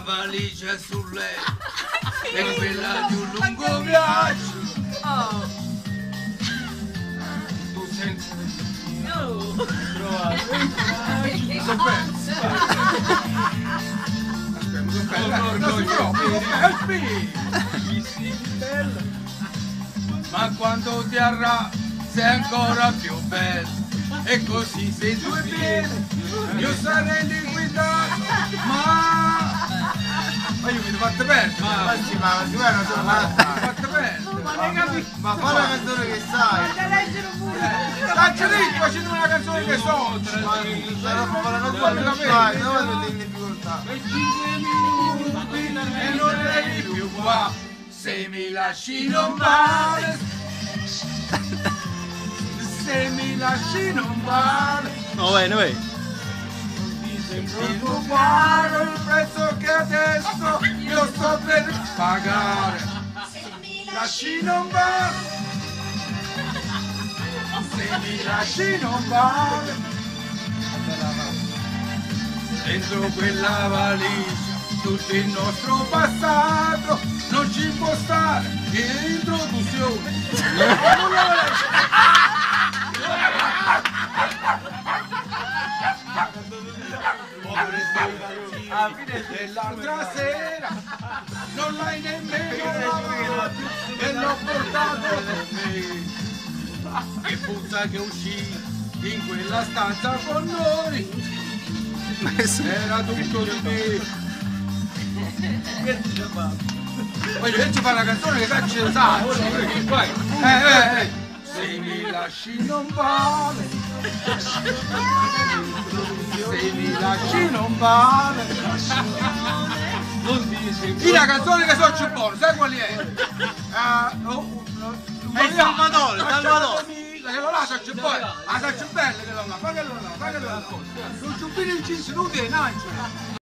valigia sul letto è quella di un lungo viaggio. Tu senza trovare il coraggio. Sono perso. Ma quando ti arra sei ancora più bello e così sei due piedi io sarei liquidato ma io mi devo fatte perdere Ma sì, ma non sono fatte perdere ma fa la canzone che sai! Cancelli facendo una canzone che so Sarà proprio la canzone che sai, dove siete in difficoltà? e 5 minuti e non eri più qua se mi lasci non vale se mi lasci non vale No way, no way. il tuo uguale il prezzo che adesso io sto per pagare se mi lasci non vale se mi lasci non vale dentro quella valigia tutto il nostro passato non ci può stare introduzione a fine dell'altra sera non l'hai nemmeno lavato e l'ho portato per me che puzza che uscì in quella stanza con noi era tutto di me. Voglio che ci fa una canzone che caccia lo sa se mi lasci non vale se mi lasci non vale di la canzone che so c'è buono, sai quali è? È il Salvatore, che lo lascia c'è buono, la calcio bella che lo là, fa che lo là, non c'è un filo in 5 minuti e non c'è